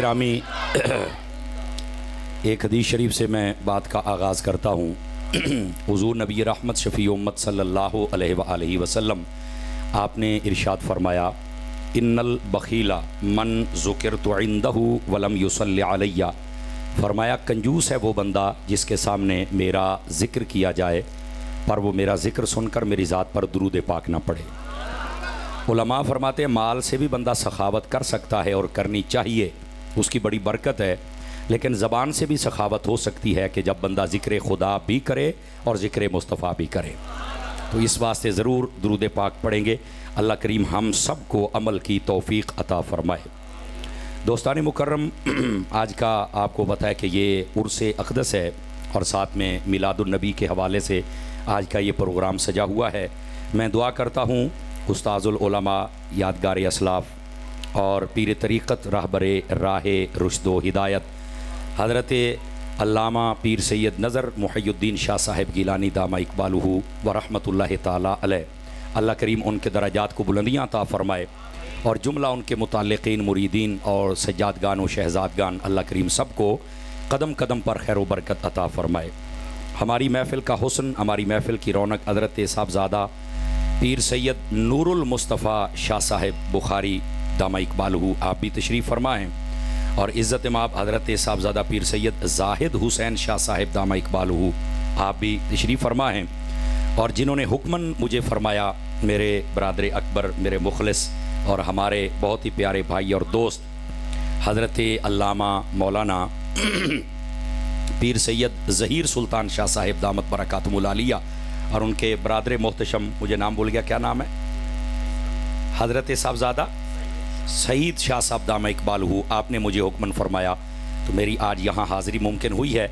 گرامی، ایک حدیث شریف سے میں بات کا آغاز کرتا ہوں۔ حضور نبی رحمت شفیع امت صلی اللہ علیہ وآلہ وسلم آپ نے ارشاد فرمایا، ان البخیل من ذکرت عندہ ولم یصلی علیہ۔ فرمایا کنجوس ہے وہ بندہ جس کے سامنے میرا ذکر کیا جائے پر وہ میرا ذکر سن کر میری ذات پر درود پاک نہ پڑھے۔ علماء فرماتے ہیں مال سے بھی بندہ سخاوت کر سکتا ہے اور کرنی چاہیے، اس کی بڑی برکت ہے، لیکن زبان سے بھی سخاوت ہو سکتی ہے کہ جب بندہ ذکر خدا بھی کرے اور ذکر مصطفیٰ بھی کرے۔ تو اس واسطے ضرور درود پاک پڑھیں گے۔ اللہ کریم ہم سب کو عمل کی توفیق عطا فرمائے۔ دوستان مکرم، آج کا آپ کو پتہ ہے کہ یہ عرس اقدس ہے اور ساتھ میں میلاد النبی کے حوالے سے آج کا یہ پروگرام سجا ہوا ہے۔ میں دعا کرتا ہوں استاذ العلماء، یادگار اسلاف اور پیر طریقت راہبر راہ رشد و ہدایت حضرت علامہ پیر سید نظر محی الدین شاہ صاحب گیلانی دامہ اقبالہ و رحمۃ اللہ تعالی علیہ، اللہ کریم ان کے درجات کو بلندیاں عطا فرمائے اور جملہ ان کے متعلقین، مریدین اور سجادگان و شہزادگان اللہ کریم سب کو قدم قدم پر خیر و برکت عطا فرمائے۔ ہماری محفل کا حسن، ہماری محفل کی رونق حضرت صاحبزادہ پیر سید نور المصطفیٰ شاہ صاحب بخاری دامہ اقبالہ آپ بھی تشریف فرما ہیں، اور عزت مآب حضرت صاحبزادہ پیر سید زاہد حسین شاہ صاحب دامہ اقبالہ آپ بھی تشریف فرما ہیں، اور جنہوں نے حکماً مجھے فرمایا، میرے برادر اکبر، میرے مخلص اور ہمارے بہت ہی پیارے بھائی اور دوست حضرت علامہ مولانا پیر سید ظہیر سلطان شاہ صاحب دامت برکاتہم العالیہ، اور ان کے برادر محتشم، مجھے نام بھول گیا، کیا نام ہے؟ حضرت صاحبزادہ سعید شاہ صاحب دامہ اقبالہ آپ نے مجھے حکماً فرمایا، تو میری آج یہاں حاضری ممکن ہوئی ہے۔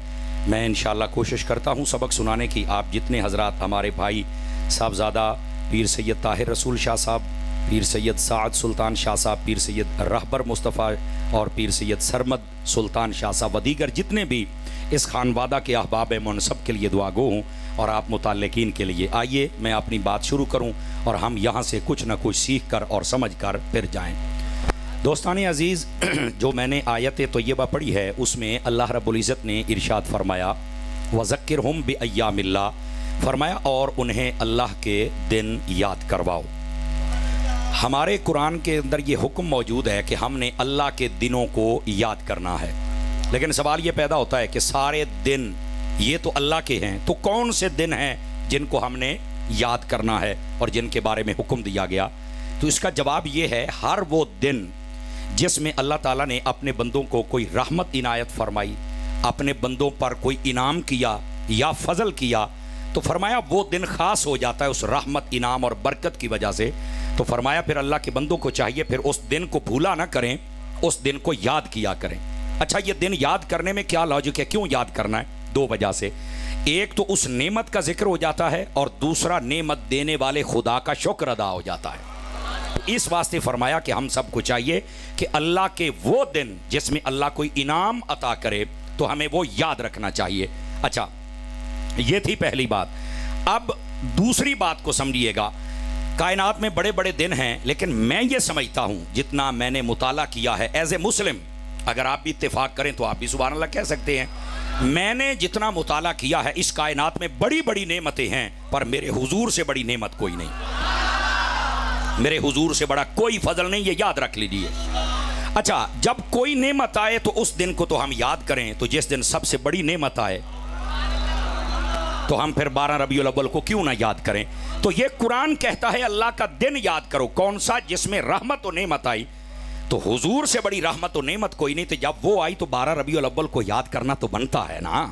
میں انشاءاللہ کوشش کرتا ہوں سبق سنانے کی۔ آپ جتنے حضرات ہمارے بھائی صاحبزادہ پیر سید طاہر رسول شاہ صاحب، پیر سید سعد سلطان شاہ صاحب، پیر سید رہبر مصطفیٰ اور پیر سید سرمد سلطان شاہ صاحب و دیگر جتنے بھی اس خانوادہ کے احباب ہیں، میں ان سب کے لیے دعا گو ہوں اور آپ متعلقین کے لیے۔ آئیے میں اپنی بات شروع کروں اور ہم یہاں سے کچھ نہ کچھ سیکھ کر اور سمجھ کر پھر جائیں۔ دوستان عزیز، جو میں نے آیت طیبہ پڑھی ہے اس میں اللہ رب العزت نے ارشاد فرمایا، وَذَكِّرْهُمْ بِأَيَّامِ اللَّهِ، فرمایا اور انہیں اللہ کے دن یاد کرواؤ۔ ہمارے قرآن کے اندر یہ حکم موجود ہے کہ ہم نے اللہ کے دنوں کو یاد کرنا ہے، لیکن سوال یہ پیدا ہوتا ہے کہ سارے دن یہ تو اللہ کے ہیں، تو کون سے دن ہیں جن کو ہم نے یاد کرنا ہے اور جن کے بارے میں حکم دیا گیا؟ تو اس کا جواب یہ ہے، ہر وہ دن جس میں اللہ تعالیٰ نے اپنے بندوں کو کوئی رحمت عنایت فرمائی، اپنے بندوں پر کوئی انعام کیا یا فضل کیا، تو فرمایا وہ دن خاص ہو جاتا ہے اس رحمت، انعام اور برکت کی وجہ سے۔ تو فرمایا پھر اللہ کے بندوں کو چاہیے پھر اس دن کو بھولا نہ کریں، اس دن کو یاد کیا کریں۔ اچھا، یہ دن یاد کرنے میں کیا لاجک ہے، کیوں یاد کرنا ہے؟ دو وجہ سے۔ ایک تو اس نعمت کا ذکر ہو جاتا ہے، اور دوسرا نعمت دینے والے خدا کا شکر ادا ہو جاتا ہے۔ اس واسطے فرمایا کہ ہم سب کو چاہیے کہ اللہ کے وہ دن جس میں اللہ کوئی انعام عطا کرے تو ہمیں وہ یاد رکھنا چاہیے۔ اچھا، یہ تھی پہلی بات۔ اب دوسری بات کو سمجھیے گا، کائنات میں بڑے بڑے دن ہیں، لیکن میں یہ سمجھتا ہوں جتنا میں نے مطالعہ کیا ہے ایز اے مسلم، اگر آپ بھی اتفاق کریں تو آپ بھی سبحان اللہ کہہ سکتے ہیں، میں نے جتنا مطالعہ کیا ہے اس کائنات میں بڑی بڑی نعمتیں ہیں، پر میرے حضور سے بڑی نعمت کوئی نہیں، میرے حضور سے بڑا کوئی فضل نہیں، یہ یاد رکھ لیجیے۔ اچھا، جب کوئی نعمت آئے تو اس دن کو تو ہم یاد کریں، تو جس دن سب سے بڑی نعمت آئے تو ہم پھر 12 ربیع الاول کو کیوں نہ یاد کریں؟ تو یہ قرآن کہتا ہے اللہ کا دن یاد کرو، کون سا؟ جس میں رحمت و نعمت آئی۔ تو حضور سے بڑی رحمت و نعمت کوئی نہیں، تو جب وہ آئی تو 12 ربیع الاول کو یاد کرنا تو بنتا ہے نا۔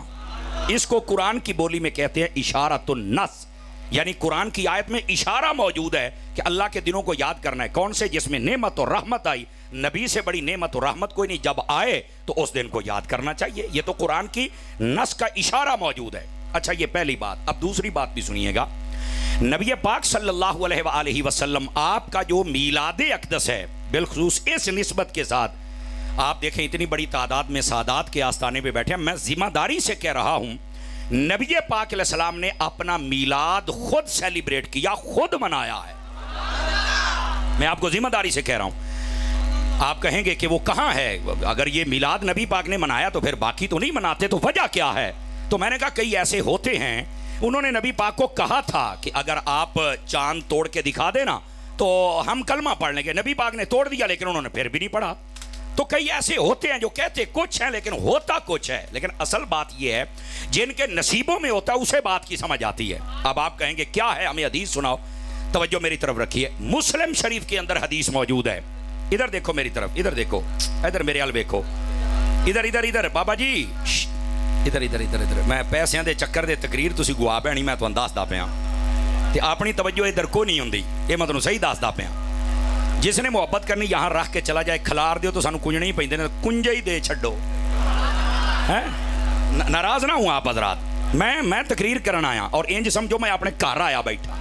اس کو قرآن کی بولی میں کہتے ہیں اشارۃ النص، یعنی قرآن کی آیت میں اشارہ موجود ہے کہ اللہ کے دنوں کو یاد کرنا ہے، کون سے؟ جس میں نعمت اور رحمت آئی۔ نبی سے بڑی نعمت اور رحمت کوئی نہیں، جب آئے تو اس دن کو یاد کرنا چاہیے، یہ تو قرآن کی نص کا اشارہ موجود ہے۔ اچھا، یہ پہلی بات۔ اب دوسری بات بھی سنیے گا، نبی پاک صلی اللہ علیہ وآلہ وسلم آپ کا جو میلاد اقدس ہے، بالخصوص اس نسبت کے ساتھ، آپ دیکھیں اتنی بڑی تعداد میں سادات کے آستانے پہ بیٹھے ہیں، میں ذمہ داری سے کہہ رہا ہوں، نبی پاک علیہ السلام نے اپنا میلاد خود سیلیبریٹ کیا، خود منایا ہے۔ میں آپ کو ذمہ داری سے کہہ رہا ہوں، آپ کہیں گے کہ وہ کہاں ہے؟ اگر یہ میلاد نبی پاک نے منایا تو پھر باقی تو نہیں مناتے، تو وجہ کیا ہے؟ تو میں نے کہا کئی ایسے ہوتے ہیں انہوں نے نبی پاک کو کہا تھا کہ اگر آپ چاند توڑ کے دکھا دینا تو ہم کلمہ پڑھ لیں گے، نبی پاک نے توڑ دیا لیکن انہوں نے پھر بھی نہیں پڑھا۔ تو کئی ایسے ہوتے ہیں جو کہتے کچھ ہیں لیکن ہوتا کچھ ہے، لیکن اصل بات یہ ہے جن کے نصیبوں میں ہوتا ہے اسے بات کی سمجھ آتی ہے۔ اب آپ کہیں گے کیا ہے، ہمیں حدیث سناؤ۔ توجہ میری طرف رکھیے، مسلم شریف کے اندر حدیث موجود ہے۔ ادھر دیکھو میری طرف، ادھر دیکھو، ادھر میرے حال دیکھو، ادھر ادھر ادھر بابا جی، ادھر ادھر ادھر ادھر۔ میں پیسیاں دے چکر دے تقریر تسی گوا بہنی میں تمہیں دسدا پیا تے اپنی توجہ ادھر کو نہیں ہوندی، یہ میں تمہیں صحیح دسدا پیا۔ جس نے محبت کرنی یہاں رکھ کے چلا جائے، کھلار دیو تو سانو کنجنے ہی پیندے نے، کنجے ہی دے چھڈو۔ ناراض نہ ہوں آپ حضرات، میں تقریر کرنا آیا اور انج سمجھو میں اپنے گھر آیا بیٹھا،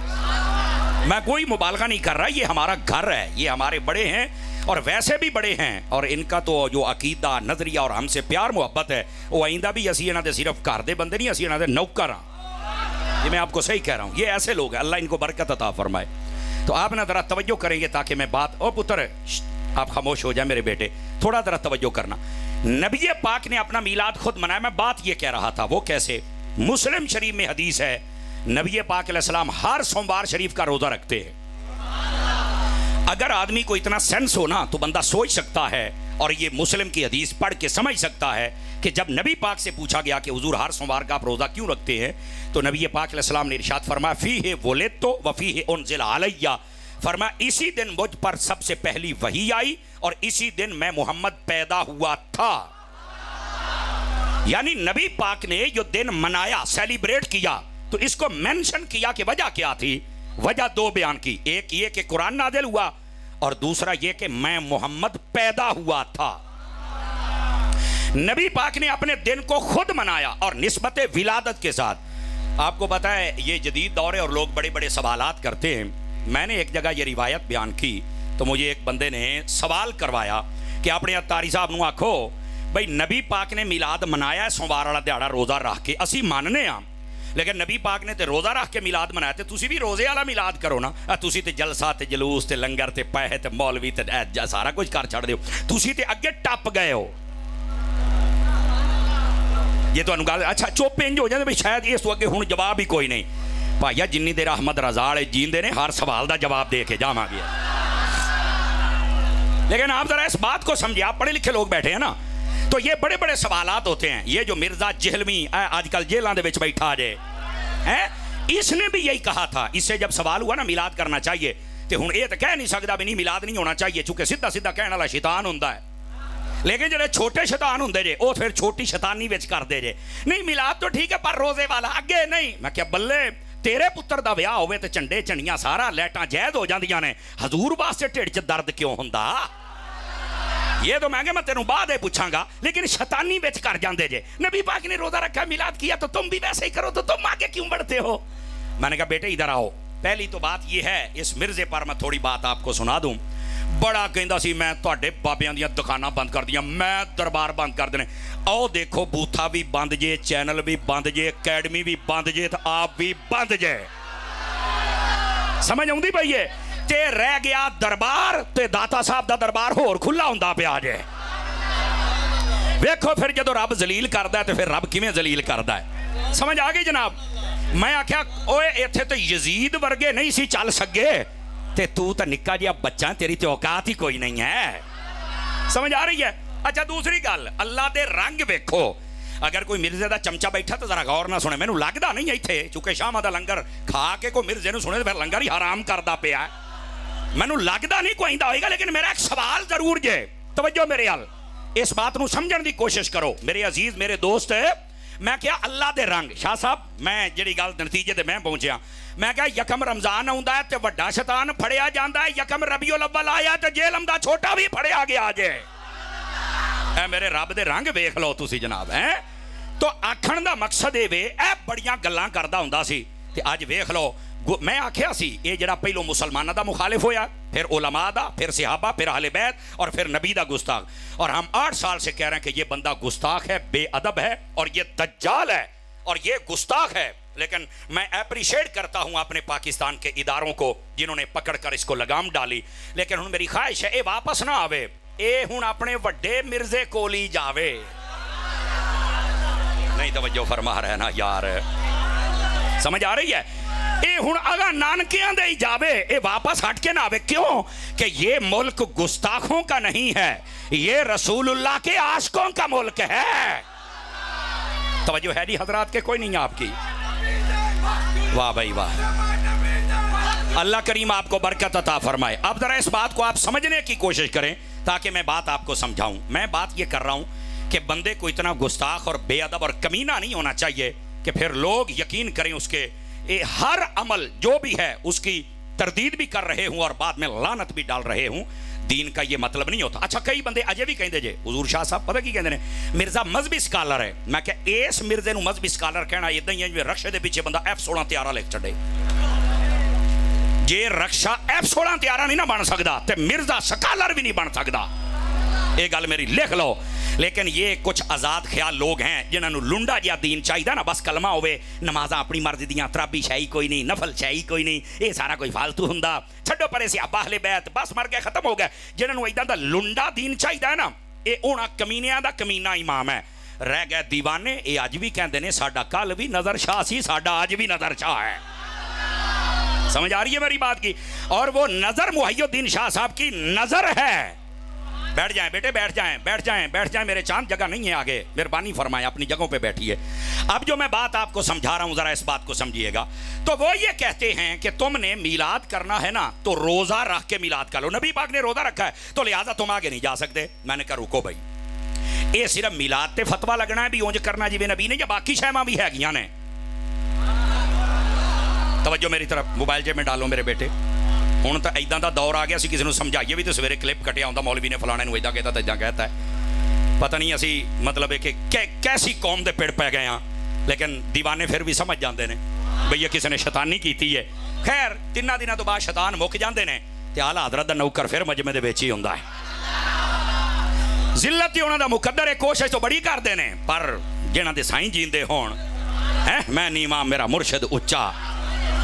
میں کوئی مبالغہ نہیں کر رہا، یہ ہمارا گھر ہے، یہ ہمارے بڑے ہیں اور ویسے بھی بڑے ہیں، اور ان کا تو جو عقیدہ نظریہ اور ہم سے پیار محبت ہے وہ آئندہ بھی اسی انہاں دے صرف گھر دے بندے نہیں، اسی انہاں دے نوکر ہاں۔ یہ میں آپ کو صحیح کہہ رہا ہوں، یہ ایسے لوگ ہیں، اللہ ان کو برکت عطا فرمائے۔ تو آپ نہ ذرا توجہ کریں گے تاکہ میں بات، او پتر آپ خاموش ہو جائیں میرے بیٹے، تھوڑا ذرا توجہ کرنا۔ نبی پاک نے اپنا میلاد خود منایا، میں بات یہ کہہ رہا تھا وہ کیسے۔ مسلم شریف میں حدیث ہے نبی پاک علیہ السلام ہر سوموار شریف کا روزہ رکھتے ہیں۔ اگر آدمی کو اتنا سینس ہو نا تو بندہ سوچ سکتا ہے اور یہ مسلم کی حدیث پڑھ کے سمجھ سکتا ہے کہ جب نبی پاک سے پوچھا گیا کہ حضور ہر سوموار کا آپ روزہ کیوں رکھتے ہیں، تو نبی پاک علیہ السلام نے ارشاد فرمایا فیہ ولدت وفیہ انزل علیہ، فرمایا اسی دن مجھ پر سب سے پہلی وحی آئی اور اسی دن میں محمد پیدا ہوا تھا۔ یعنی نبی پاک نے جو دن منایا، سیلیبریٹ کیا، تو اس کو مینشن کیا کہ وجہ کیا تھی۔ وجہ دو بیان کی، ایک یہ کہ قرآن نازل ہوا اور دوسرا یہ کہ میں محمد پیدا ہوا تھا۔ نبی پاک نے اپنے دن کو خود منایا اور نسبت ولادت کے ساتھ۔ آپ کو پتا ہے یہ جدید دور ہے اور لوگ بڑے بڑے سوالات کرتے ہیں۔ میں نے ایک جگہ یہ روایت بیان کی تو مجھے ایک بندے نے سوال کروایا کہ اپنے اتاری صاحب نو آکھو بھئی نبی پاک نے میلاد منایا ہے سوموار والا دیہڑا روزہ رکھ کے، اسی ماننے ہاں، لیکن نبی پاک نے تے روزہ رکھ کے میلاد منایا تے تسی بھی روزے والا میلاد کرو نا، تسی تے جلسہ تے جلوس تے لنگر تے پیسے تے مولوی تے سارا کچھ کر چھڑ دیو، تسی تے اگے ٹپ گئے ہو۔ یہ تو انگال اچھا چوپ انج ہو جاندے بھئی شاید اس تو اگے ہن جواب ہی کوئی نہیں۔ بھائیا جنی دیر احمد رضا والے جیندے نے ہر سوال دا جواب دے کے جاواں گے، لیکن آپ ذرا اس بات کو سمجھے، آپ پڑھے لکھے لوگ بیٹھے ہیں نا، تو یہ بڑے بڑے سوالات ہوتے ہیں۔ یہ جو مرزا جہلمی آج کل جیلاں دے وچ بیٹھا جے، اس نے بھی یہی کہا تھا، اس سے جب سوال ہوا نا میلاد کرنا چاہیے تے ہن یہ تو کہہ نہیں سکدا بھی نہیں میلاد نہیں ہونا چاہیے، چونکہ سیدھا سیدھا کہنے والا شیطان ہوندا ہے، لیکن جڑے چھوٹے شیطان ہوندے جے وہ پھر چھوٹی شیطانی وچ کر دے جے، نہیں میلاد تو ٹھیک ہے پر روزے والا اگے نہیں۔ میں کہ بلے تیرے پتر دا ویاہ ہوئے تے چنڈے چنڈیاں سارا لیٹاں جائز ہو جاندیاں نے، حضور واسطے ٹھڈ چ درد کیوں ہوندا؟ یہ تو میں تینوں بعد ہی پوچھاں گا، لیکن شیطانی وچ کر جاندے جے۔ نبی پاک نے روزہ رکھا میلاد کیا تو تم بھی ویسے ہی کرو، تو تم آگے کیوں بڑھتے ہو؟ میں نے کہا بیٹے ادھر آؤ، پہلی تو بات یہ ہے، اس مرزے پر میں تھوڑی بات آپ کو سنا دوں۔ بڑا کہندا سی میں تواڈے بابیاں دیاں دکاناں بند کر دیاں، میں دربار بند کر دینے، آؤ دیکھو بوتھا بھی بند جے، چینل بھی بند جے، اکیڈمی بھی بند جے، تو آپ بھی بند جے۔ سمجھ آؤندی بھئی یہ تے رہ گیا دربار تے داتا صاحب دا دربار ہور کھلا ہوندا پیا جے۔ ویکھو پھر جدو رب ذلیل کردا ہے تے پھر رب کیویں ذلیل کردا ہے، سمجھ آ گئی جناب؟ میں آکھیا اوئے ایتھے تے یزید ورگے نہیں سی چل سکے تے تو نکا جیا بچہ، تیری تے اوقات ہی کوئی نہیں ہے۔ سمجھ آ رہی ہے؟ اچھا دوسری گل، اللہ دے رنگ ویکھو۔ اگر کوئی مرزے دا چمچا بیٹھا تو ذرا غور نہ سنے، مینوں لگدا نہیں ایتھے چونکہ شامہ دا لنگر کھا کے کوئی مرزے نوں سنے تے پھر لنگر ہی حرام کردا پیا ہے، مینوں لگدا نہیں کوئی آئے گا، لیکن میرا ایک سوال ضرور جے، توجہ میرے حال، اس بات نو سمجھن دی کوشش کرو میرے عزیز میرے دوست۔ میں کیا اللہ دے رنگ، شاہ صاحب میں جڑی گل نتیجے تے میں پہنچیا، میں کیا یکم رمضان آوندا ہے تے وڈا شیطان پھڑیا جاندا ہے، یکم ربیع الاول آیا تے جیلم دا چھوٹا بھی پھڑیا گیا جے۔ اے میرے رب دے رنگ ویکھ لو تسی جناب، ہیں تو آکھن دا مقصد اے وے اے بڑیاں گلاں کردا ہوندا سی تے اج ویکھ لو۔ میں آکھیا سی یہ جڑا پہلو مسلمانہ دا مخالف ہویا، پھر علماء دا، پھر صحابہ، پھر اہل بیت اور پھر نبی دا گستاخ، اور ہم 8 سال سے کہہ رہے ہیں کہ یہ بندہ گستاخ ہے، بے ادب ہے اور یہ دجال ہے اور یہ گستاخ ہے، لیکن میں اپریشیٹ کرتا ہوں اپنے پاکستان کے اداروں کو جنہوں نے پکڑ کر اس کو لگام ڈالی، لیکن ہن میری خواہش ہے اے واپس نہ آوے۔ اے ہن اپنے وڈے مرزے کولی جاوے. نہیں توجہ فرما رہے نا یار, سمجھ آ رہی ہے؟ اے ہن اگر نانکیاں دے جاوے, اے واپس ہٹ کے نہ آوے. کیوں کہ یہ ملک گستاخوں کا نہیں ہے, یہ رسول اللہ کے عاشقوں کا ملک ہے. توجہ ہے جی حضرات کے کوئی نہیں آپ کی؟ واہ بھائی واہ, اللہ کریم آپ کو برکت عطا فرمائے. اب ذرا اس بات کو آپ سمجھنے کی کوشش کریں تاکہ میں بات آپ کو سمجھاؤں. میں بات یہ کر رہا ہوں کہ بندے کو اتنا گستاخ اور بے ادب اور کمینہ نہیں ہونا چاہیے کہ پھر لوگ یقین کریں اس کے ہر عمل جو بھی ہے اس کی تردید بھی کر رہے ہوں اور بعد میں لعنت بھی ڈال رہے ہوں. دین کا یہ مطلب نہیں ہوتا. اچھا کئی بندے اجے بھی کہندے جے حضور شاہ صاحب پتہ کی کہندے نے, مرزا مذہبی سکالر ہے. میں کہ اس مرزے نو مذہبی سکالر کہنا ادھا ہی ہے جویں رکشے دے پیچھے بندہ F16 تیارہ لکھ چھڑے. جے رکشا F16 تیارہ نہیں نہ بن سکدا تے مرزا سکالر بھی نہیں بن سکدا. یہ گل میری لکھ لو. لیکن یہ کچھ آزاد خیال لوگ ہیں جنہاں نو لنڈا جیا دین چاہیے نا, بس کلمہ ہوئے, نمازاں اپنی مرضی دیاں, ترابی شاہی کوئی نہیں, نفل شاہی کوئی نہیں, یہ سارا کوئی فالتو ہوندا. چھڈو پرے سی اہل بیت, بس مر گئے ختم ہو گئے. جنہاں نو ایداں دا لنڈا دین چاہیے نا, یہ انہاں کمینیاں دا کمینہ امام ہے. رہ گئے دیوانے, یہ اج بھی کہندے نے ساڈا کل بھی نظر شاہ سی, ساڈا اج بھی نظر شاہ ہے. سمجھ آ رہی ہے میری بات کی؟ اور وہ نظر محی الدین شاہ صاحب کی نظر ہے. بیٹھ جائیں بیٹے, بیٹھ جائیں بیٹھ جائیں بیٹھ جائیں, میرے چاند جگہ نہیں ہے آگے, مہربانی فرمائیں اپنی جگہوں پہ بیٹھیے. اب جو میں بات آپ کو سمجھا رہا ہوں ذرا اس بات کو سمجھیے گا. تو وہ یہ کہتے ہیں کہ تم نے میلاد کرنا ہے نا تو روزہ رکھ کے میلاد کر لو. نبی پاک نے روزہ رکھا ہے تو لہٰذا تم آگے نہیں جا سکتے. میں نے کہا رکو بھائی, یہ صرف میلاد تے فتویٰ لگنا ہے بھی اونج کرنا جی نبی نے, یا باقی شہماں بھی ہے گیاں نے؟ توجہ میری طرف موبائل جیب میں ڈالو میرے بیٹے. ہوں تو ایداں دا دور آ گیا, اسی کسی نے سمجھائیے بھی تو سویرے کلپ کٹیا ہوندا مولوی نے فلانے نو ایداں کہتا تو ایداں کہتا ہے. پتہ نہیں اسی مطلب ہے کہ کیسی قوم دے پیڑ پہ گئے ہاں, لیکن دیوانے پھر بھی سمجھ جاندے نے بھئی یہ کسی نے شیطانی کیتی ہے. خیر 3 دنوں تو بعد شیطان مک جاندے نے تے اعلی حضرت دا نوکر پھر مجمع دے وچ ہی ہوندا ہے. ذلت ہی انہاں دا مقدر ہے, کوشش تو بڑی کردے نے, پر جنہاں دے سائیں جیندے ہون, میں نیواں میرا مرشد اچا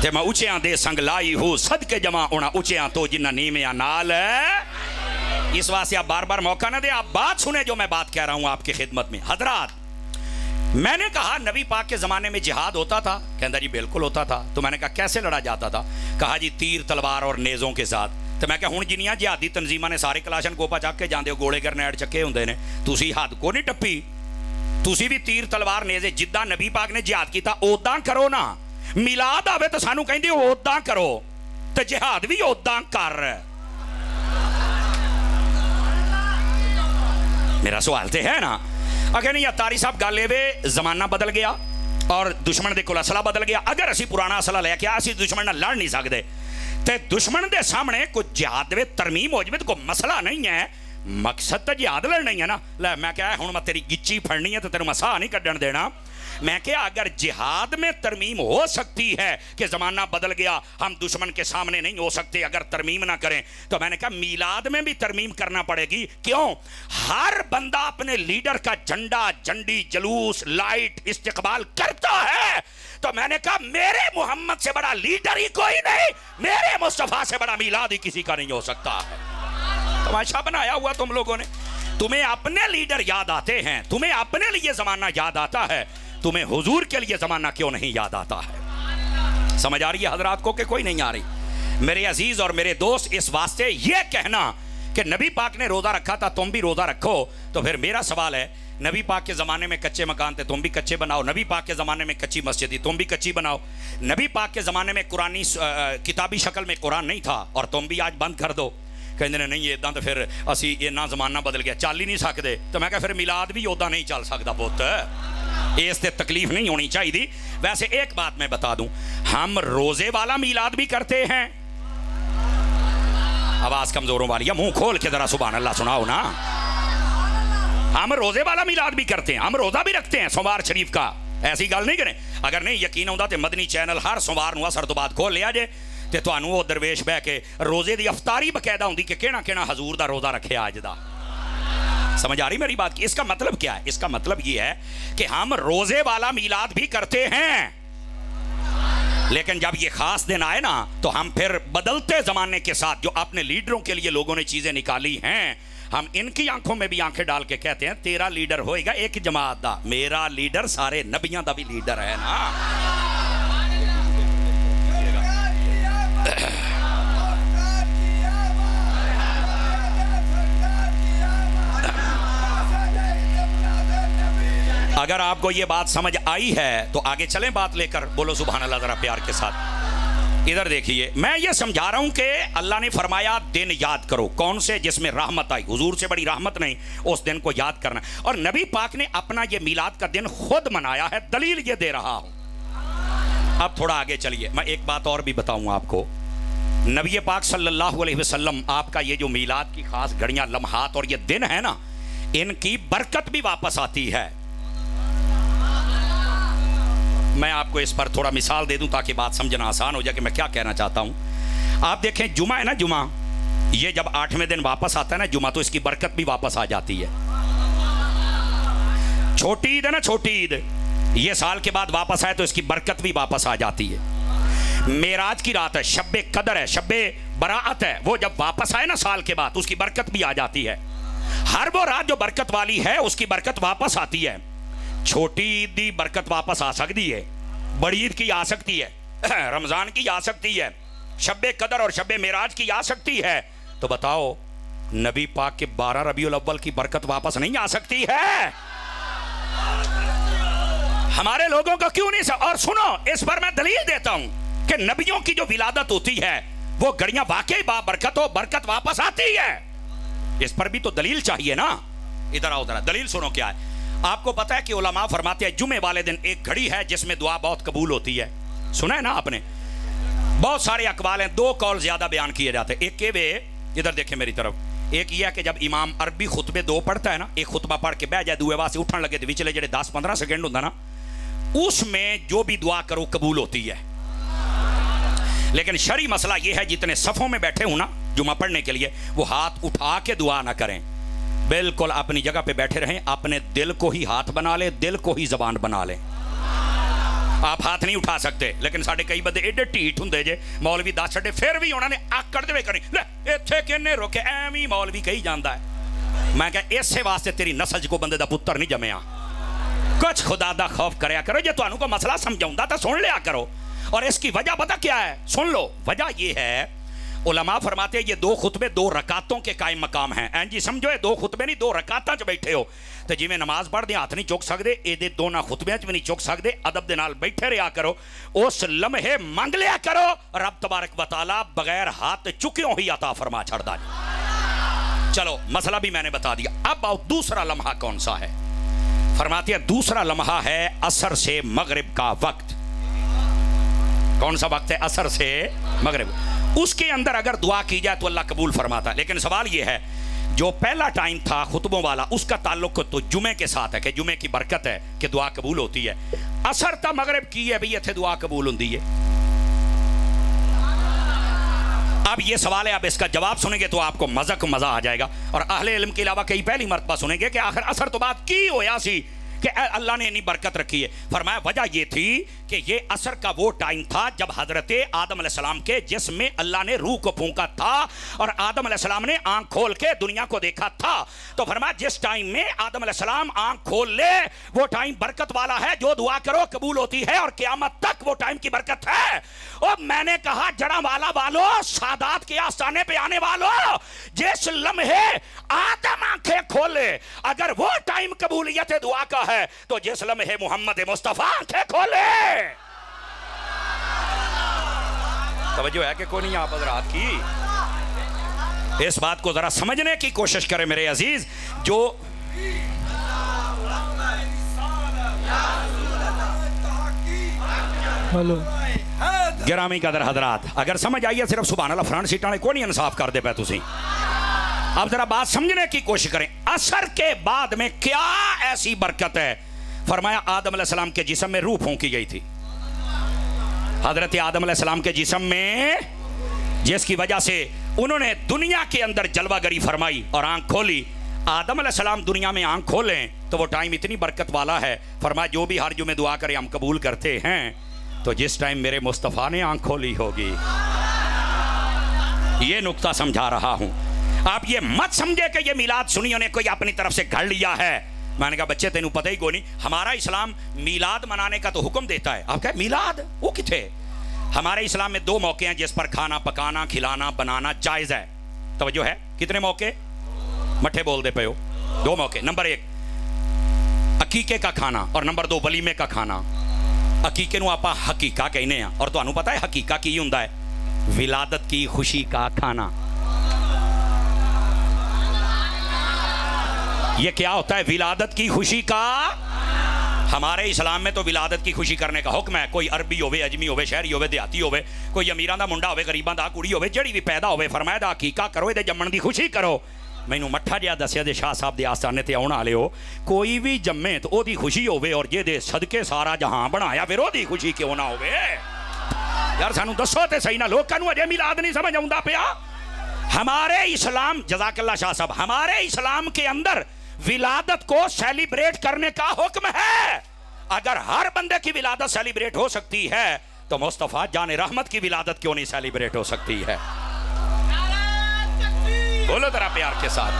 تے میں اچیاں دے سنگ لائی ہوں صدقے جمع انہاں اچیاں تو جنہ نیمیاں نال. اس واسطے آپ بار بار موقع نہ دیں, آپ بات سنیں جو میں بات کہہ رہا ہوں آپ کی خدمت میں. حضرات میں نے کہا نبی پاک کے زمانے میں جہاد ہوتا تھا؟ کہندا جی بالکل ہوتا تھا. تو میں نے کہا کیسے لڑا جاتا تھا؟ کہا جی تیر تلوار اور نیزوں کے ساتھ. تو میں کہا ہن جنیاں جہادی تنظیماں نے سارے کلاشن کوپا چک کے جاندے ہو, گوڑے گرنیڈ چکے ہوندے نے, تسی حد کو نہیں ٹپی. تسی بھی تیر تلوار نیزے جداں نبی پاک نے جہاد کیتا اوداں کرو نا. میلاد آوے تو سانو کہندے اوداں کرو, تے جہاد بھی اوداں کر. میرا سوال تے ہے نا. اگر نہیں اتاری صاحب گل اے زمانہ بدل گیا اور دشمن دے کول اسلحہ بدل گیا. اگر اسی پرانا اسلحہ لے کے اسی دشمن نال لڑ نہیں سکدے تے دشمن دے سامنے کوئی جہاد دے ترمیم ہو جائے تو کوئی مسئلہ نہیں ہے. مقصد تو جہاد لڑنا ہی ہے نا. لے میں کہا ہن میں تیری گچی پھڑنی ہے تو تینوں میں ساہ نہیں کڈن دینا. میں کہ اگر جہاد میں ترمیم ہو سکتی ہے کہ زمانہ بدل گیا, ہم دشمن کے سامنے نہیں ہو سکتے اگر ترمیم نہ کریں, تو میں نے کہا میلاد میں بھی ترمیم کرنا پڑے گی. کیوں؟ ہر بندہ اپنے لیڈر کا جھنڈا, جھنڈی, جلوس, لائٹ استقبال کرتا ہے. تو میں نے کہا میرے محمد سے بڑا لیڈر ہی کوئی نہیں, میرے مصطفیٰ سے بڑا میلاد ہی کسی کا نہیں ہو سکتا ہے. تماشا بنایا ہوا تم لوگوں نے. تمہیں اپنے لیڈر یاد آتے ہیں, تمہیں اپنے لیے زمانہ یاد آتا ہے, تمہیں حضور کے لیے زمانہ کیوں نہیں یاد آتا ہے؟ سمجھ آ رہی ہے حضرات کو کہ کوئی نہیں آ رہی؟ میرے عزیز اور میرے دوست, اس واسطے یہ کہنا کہ نبی پاک نے روزہ رکھا تھا تم بھی روزہ رکھو, تو پھر میرا سوال ہے نبی پاک کے زمانے میں کچے مکان تھے تم بھی کچے بناؤ, نبی پاک کے زمانے میں کچی مسجد تھی تم بھی کچی بناؤ, نبی پاک کے زمانے میں قرآنی کتابی شکل میں قرآن نہیں تھا اور تم بھی آج بند کر دو. کہندے نے نہیں اداں تو پھر اسی اتنا زمانہ بدل گیا, چل ہی نہیں سکتے. تو میں کہا پھر میلاد بھی ادا نہیں چل سکتا پوت, اس سے تکلیف نہیں ہونی چاہیے تھی. ویسے ایک بات میں بتا دوں, ہم روزے والا میلاد بھی کرتے ہیں. آواز کمزوروں والی ہے, منہ کھول کے ذرا سبحان اللہ سناؤ نا. ہم روزے والا میلاد بھی کرتے ہیں, ہم روزہ بھی رکھتے ہیں سوموار شریف کا. ایسی گل نہیں کریں. اگر نہیں یقین ہوتا تو مدنی چینل ہر سوموار نو اثر تو بعد کھول لیا جے تے تانوں وہ درویش بہ کے روزے دی افطاری باقاعدہ ہوندی کہ کہنا کہنا حضور دا روزہ رکھے آج دا. سمجھ آ رہی میری بات کی؟ اس کا مطلب کیا ہے؟ اس کا مطلب یہ ہے کہ ہم روزے والا میلاد بھی کرتے ہیں, لیکن جب یہ خاص دن آئے نا تو ہم پھر بدلتے زمانے کے ساتھ جو اپنے لیڈروں کے لیے لوگوں نے چیزیں نکالی ہیں ہم ان کی آنکھوں میں بھی آنکھیں ڈال کے کہتے ہیں تیرا لیڈر ہوئے گا ایک جماعت دا، میرا لیڈر سارے نبیوں دا بھی لیڈر ہے نا۔ اگر آپ کو یہ بات سمجھ آئی ہے تو آگے چلیں بات لے کر، بولو سبحان اللہ ذرا پیار کے ساتھ۔ ادھر دیکھیے، میں یہ سمجھا رہا ہوں کہ اللہ نے فرمایا دن یاد کرو، کون سے؟ جس میں رحمت آئی، حضور سے بڑی رحمت نہیں، اس دن کو یاد کرنا۔ اور نبی پاک نے اپنا یہ میلاد کا دن خود منایا ہے، دلیل یہ دے رہا ہوں۔ اب تھوڑا آگے چلیے، میں ایک بات اور بھی بتاؤں آپ کو۔ نبی پاک صلی اللہ علیہ وسلم آپ کا یہ جو میلاد کی خاص گھڑیاں، لمحات اور یہ دن ہے نا، ان کی برکت بھی واپس آتی ہے۔ میں آپ کو اس پر تھوڑا مثال دے دوں تاکہ بات سمجھنا آسان ہو جائے کہ میں کیا کہنا چاہتا ہوں۔ آپ دیکھیں جمعہ ہے نا، جمعہ یہ جب 8ویں دن واپس آتا ہے نا جمعہ، تو اس کی برکت بھی واپس آ جاتی ہے۔ چھوٹی عید ہے نا، چھوٹی عید یہ سال کے بعد واپس آئے تو اس کی برکت بھی واپس آ جاتی ہے۔ معراج کی رات ہے، شب قدر ہے، شب براعت ہے، وہ جب واپس آئے نا سال کے بعد اس کی برکت بھی آ جاتی ہے۔ ہر وہ رات جو برکت والی ہے اس کی برکت واپس آتی ہے۔ چھوٹی عید دی برکت واپس آ سکتی ہے، بڑی عید کی آ سکتی ہے، رمضان کی آ سکتی ہے، شب قدر اور شب معراج کی آ سکتی ہے۔ تو بتاؤ نبی پاک کے 12 ربیع الاول کی برکت واپس نہیں آ سکتی ہے؟ ہمارے لوگوں کو کیوں نہیں اور سنو، اس پر میں دلیل دیتا ہوں کہ نبیوں کی جو ولادت ہوتی ہے وہ گھڑیاں واقعی با برکت ہو، برکت واپس آتی ہے۔ اس پر بھی تو دلیل چاہیے نا۔ ادھر آؤ ذرا، دلیل سنو کیا ہے۔ آپ کو پتا ہے کہ علماء فرماتے ہیں جمعے والے دن ایک گھڑی ہے جس میں دعا بہت قبول ہوتی ہے۔ سنا ہے نا آپ نے؟ بہت سارے اقوال ہیں، 2 قول زیادہ بیان کیے جاتے ہیں۔ ایک کہ ادھر دیکھیں میری طرف، ایک یہ ہے کہ جب امام عربی خطبے 2 پڑھتا ہے نا، ایک خطبہ پڑھ کے بہ جائے دوے واسطے اٹھن لگے تو وچلے جڑے 10-15 سیکنڈ ہوتا نا، اس میں جو بھی دعا کرو قبول ہوتی ہے۔ لیکن شرعی مسئلہ یہ ہے جتنے صفوں میں بیٹھے ہوں نا جمعہ پڑھنے کے لیے، وہ ہاتھ اٹھا کے دعا نہ کریں، بالکل اپنی جگہ پہ بیٹھے رہیں، اپنے دل کو ہی ہاتھ بنا لیں، دل کو ہی زبان بنا لیں۔ آپ ہاتھ نہیں اٹھا سکتے، لیکن ساڑھے کئی بندے ایڈے ٹھیٹ ہوں جے، مولوی 10 چھڑے پھر بھی انہوں نے آکڑ دے کریں، لے ایتھے کنے روکے ایویں مولوی کہی جاندا ہے۔ میں کہا اس سے واسطے تیری نسل کو بندے دا پتر نہیں جمیا۔ کچھ خدا دا خوف کریا کرو، جے تانوں کو مسئلہ سمجھاؤں تا سن لیا کرو۔ اور اس کی وجہ پتہ کیا ہے؟ سن لو، وجہ یہ ہے، علماء فرماتے ہیں یہ 2 خطبے 2 رکعتوں کے قائم مقام ہیں۔ این جی سمجھو، یہ 2 خطبے نہیں 2 رکعتاں چ بیٹھے ہو تو جی میں نماز پڑھ دے ہاتھ نہیں چک سکدے، اے دے 2 خطبیاں چ بھی نہیں چک سکدے، ادب دے نال بیٹھے رہیا کرو، اس لمحے منگ لیا کرو، رب تبارک و تعالی بغیر ہاتھ چکیوں ہی عطا فرما چھڑدا جی۔ چلو مسئلہ بھی میں نے بتا دیا۔ اب آؤ دوسرا لمحہ کون سا ہے؟ فرماتے ہیں دوسرا لمحہ ہے عصر سے مغرب کا وقت۔ کون سا وقت ہے؟ عصر سے مغرب۔ اس کے اندر اگر دعا کی جائے تو اللہ قبول فرماتا ہے۔ لیکن سوال یہ ہے، جو پہلا ٹائم تھا خطبوں والا اس کا تعلق تو جمعے کے ساتھ ہے کہ جمعے کی برکت ہے کہ دعا قبول ہوتی ہے۔ عصر تا مغرب کی ہے بھی اتھے دعا قبول ہوندی ہے۔ اب یہ سوال ہے، اب اس کا جواب سنیں گے تو آپ کو مزہ آ جائے گا، اور اہل علم کے علاوہ کئی پہلی مرتبہ سنیں گے کہ آخر عصر تو بعد کی ہویا سی کہ اللہ نے اتنی برکت رکھی ہے۔ فرمایا وجہ یہ تھی کہ یہ عصر کا وہ ٹائم تھا جب حضرت آدم علیہ السلام کے جسم میں اللہ نے روح کو پھونکا تھا اور آدم علیہ السلام نے آنکھ کھول کے دنیا کو دیکھا تھا۔ تو فرمایا جس ٹائم میں آدم علیہ السلام آنکھ کھول لے وہ ٹائم برکت والا ہے، جو دعا کرو قبول ہوتی ہے، اور قیامت تک وہ ٹائم کی برکت ہے۔ اور میں نے کہا جڑا والا والو، سادات کے آستانے پہ آنے والو، جس لمحے آدم آنکھیں کھولے اگر وہ ٹائم قبولیت دعا کا ہے تو جس لمحے محمد مصطفیٰ آنکھیں کھولے، توجہ ہے کہ کوئی نہیں آپ حضرات کی؟ اس بات کو ذرا سمجھنے کی کوشش کریں میرے عزیز۔ جو گرامی قدر حضرات، اگر سمجھ آئیے صرف سبحان اللہ فرنٹ سیٹاں کوئی نہیں انصاف کر دے پہ تسی۔ اب ذرا بات سمجھنے کی کوشش کریں، عصر کے بعد میں کیا ایسی برکت ہے؟ فرمایا آدم علیہ السلام کے جسم میں روح پھونکی گئی تھی، حضرت آدم علیہ السلام کے جسم میں، جس کی وجہ سے انہوں نے دنیا کے اندر جلوہ گری فرمائی اور آنکھ کھولی۔ آدم علیہ السلام دنیا میں آنکھ کھولیں تو وہ ٹائم اتنی برکت والا ہے، فرمایا جو بھی ہر جمعے دعا کرے ہم قبول کرتے ہیں، تو جس ٹائم میرے مصطفیٰ نے آنکھ کھولی ہوگی، یہ نقطہ سمجھا رہا ہوں۔ آپ یہ مت سمجھے کہ یہ میلاد سنیوں نے کوئی اپنی طرف سے گھڑ لیا ہے. میں نے کہا بچے تینوں پتہ ہی کوئی نہیں, ہمارا اسلام میلاد منانے کا تو حکم دیتا ہے. آپ کہا میلاد وہ کتنے؟ ہمارے اسلام میں 2 موقع ہیں جس پر کھانا پکانا کھلانا بنانا جائز ہے. توجہ ہے, کتنے موقع؟ مٹھے بول دے پے ہو. 2 موقع. نمبر 1 عقیقے کا کھانا اور نمبر 2 ولیمے کا کھانا. عقیقے نو آپا حقیقہ کہنے ہیں, اور تو انہوں پتا ہے حقیقہ کی ہوندا ہے؟ ولادت کی خوشی کا کھانا. یہ کیا ہوتا ہے ولادت کی خوشی کا؟ ہمارے اسلام میں تو ولادت کی خوشی کرنے کا حکم ہے. کوئی عربی ہوئے, اجمی ہوئے, شہری ہوئے, دیہاتی ہوئے, کوئی امیراں دا منڈا ہوئے, غریباں دا کڑی ہوئے, جڑی بھی پیدا ہوئے, فرمایا دا عقیقہ کرو, دے جمن دی خوشی کرو. مینوں مٹھا جہا دسیا دے شاہ صاحب دے آستانے تے آن والے ہو, کوئی بھی جمے تو او دی خوشی ہوئے اور جے دے صدقے سارا جہاں بنایا پھر او دی خوشی کیوں نہ ہوئے؟ یار سانو دسو تے صحیح نہ, لوکاں نوں اجے میلاد نہیں سمجھ آوندا پیا. ہمارے اسلام, جزاک اللہ شاہ صاحب, ہمارے اسلام کے اندر ولادت کو سیلیبریٹ کرنے کا حکم ہے. اگر ہر بندے کی ولادت سیلیبریٹ ہو سکتی ہے تو مصطفیٰ جان رحمت کی ولادت کیوں نہیں سیلیبریٹ ہو سکتی ہے؟ بولو ذرا پیار کے ساتھ.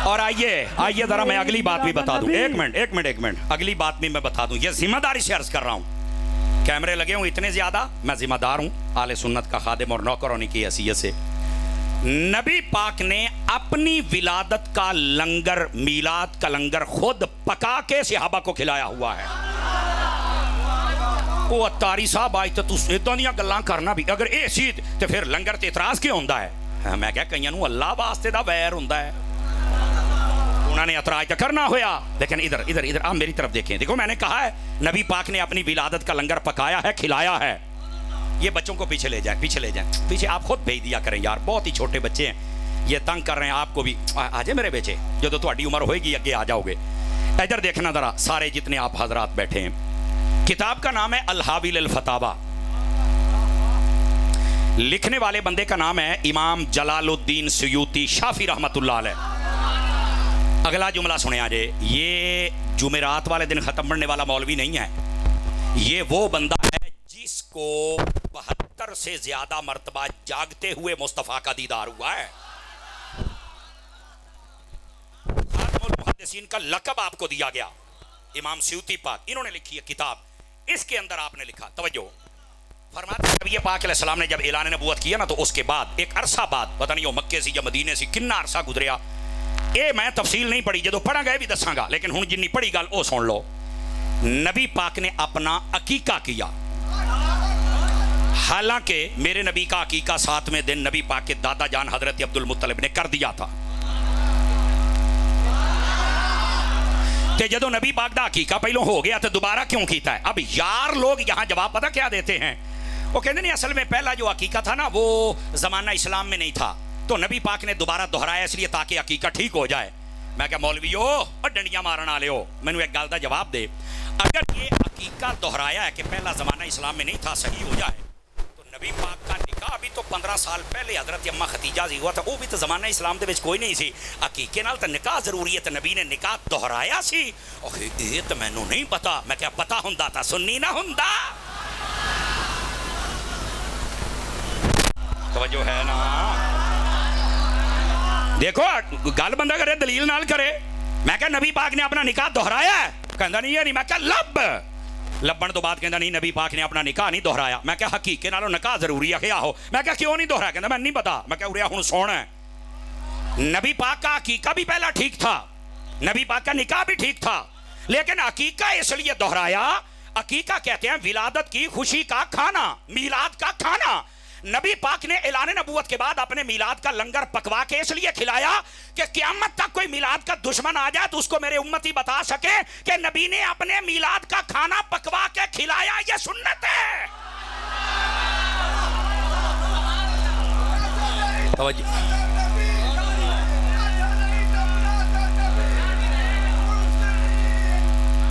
اور آئیے ذرا میں اگلی بات بھی بتا دوں. ایک منٹ اگلی بات بھی میں بتا دوں. یہ ذمہ داری سے عرض کر رہا ہوں. کیمرے لگے ہوں اتنے زیادہ, میں ذمہ دار ہوں اہل سنت کا خادم اور نوکر ہونے کی حیثیت سے. نبی پاک نے اپنی ولادت کا لنگر, میلاد کا لنگر خود پکا کے صحابہ کو کھلایا ہوا ہے. وہ اتاری صاحب آئی تو اتنا دیا گلاں کرنا بھی اگر اے سی تو پھر لنگر تے اعتراض کیوں ہوندا ہے؟ میں کہا کئیاں نوں اللہ واسطے دا ویر ہوندا ہے, انہوں نے اعتراض کرنا ہویا. لیکن ادھر آپ میری طرف دیکھیں. دیکھو میں نے کہا ہے نبی پاک نے اپنی ولادت کا لنگر پکایا ہے, کھلایا ہے. یہ بچوں کو پیچھے لے جائیں, پیچھے آپ خود بھیج دیا کریں یار, بہت ہی چھوٹے بچے ہیں, یہ تنگ کر رہے ہیں آپ کو بھی. آجے میرے بیچے, جو تو تہاڈی عمر ہوئے گی اگے آ جاؤ گے. ادھر دیکھنا ذرا سارے جتنے آپ حضرات بیٹھے ہیں. کتاب کا نام ہے الحاوی للفتاوی, لکھنے والے بندے کا نام ہے امام جلال الدین سیوطی شافعی رحمۃ اللہ علیہ. اگلا جملہ سنے آجے, یہ جمعرات والے دن ختم پڑھنے والا مولوی نہیں ہے, یہ وہ بندہ ہے جس کو 72 سے زیادہ مرتبہ جاگتے ہوئے مصطفیٰ کا دیدار ہوا ہے. خاتم المحدثین کا لقب آپ کو دیا گیا, امام سیوطی پاک, انہوں نے لکھی ہے کتاب. اس کے اندر آپ نے لکھا, توجہ فرماتے ہیں نبی پاک علیہ السلام نے جب اعلان نبوت کیا نا تو اس کے بعد ایک عرصہ بعد, پتہ نہیں وہ مکے سے یا مدینے سے کنا عرصہ گزریا, اے میں تفصیل نہیں پڑھی, جدو پڑھا گئے بھی دساں گا, لیکن ہن جنی پڑھی گل او سن لو. نبی پاک نے اپنا عقیقہ کیا, حالانکہ میرے نبی کا عقیقہ 7ویں دن نبی پاک کے دادا جان حضرت عبد المطلب نے کر دیا تھا. تے جدو نبی پاک دا عقیقہ پہلو ہو گیا تو دوبارہ کیوں کیتا ہے؟ اب یار لوگ یہاں جواب پتہ کیا دیتے ہیں, وہ کہتے نہیں اصل میں پہلا جو عقیقہ تھا نا وہ زمانہ اسلام میں نہیں تھا, تو نبی پاک نے دوبارہ دہرایا اس لیے تاکہ عقیقہ ٹھیک ہو جائے. میں کہا مولویو اور ڈنڈیاں مارن والے ہو, مینوں ایک گل دا جواب دے. اگر یہ عقیقہ دہرایا ہے کہ پہلا زمانہ اسلام میں نہیں تھا صحیح ہو جائے, تو نبی پاک کا نکاح بھی تو 15 سال پہلے حضرت اماں ختیجہ سے ہوا تھا, وہ بھی تو زمانہ اسلام دے وچ کوئی نہیں سی. عقیقے نال تو نکاح ضروری ہے, تو نبی نے نکاح دہرایا سی. یہ تو مینوں نہیں پتا. میں کیا پتا ہوندا تا سنی نہ ہوندا. توجہ ہے نا, دیکھو گل بندہ کرے دلیل نال کرے. میں کہا نبی پاک نے اپنا نکاح دہرایا ہے, کہندا نہیں ہے نہیں. میں کہا لبن تو بعد کہندا نہیں نبی پاک نے اپنا نکاح نہیں دہرایا. میں کہا حقیقے نالوں نکاح ضروری ہے کیا ہو؟ میں کہا کیوں نہیں دہرایا؟ کہندا میں نہیں پتا. میں کہا اوریا ہن سن, نبی پاک کا عقیقہ بھی پہلا ٹھیک تھا, نبی پاک کا نکاح بھی ٹھیک تھا, لیکن عقیقہ اس لیے دہرایا, عقیقہ کہتے ہیں ولادت کی خوشی کا کھانا, میلاد کا کھانا. نبی پاک نے اعلان نبوت کے بعد اپنے میلاد کا لنگر پکوا کے اس لیے کھلایا کہ قیامت تک کوئی میلاد کا دشمن آ جائے تو اس کو میرے امتی بتا سکے کہ نبی نے اپنے میلاد کا کھانا پکوا کے کھلایا. یہ سنت ہے.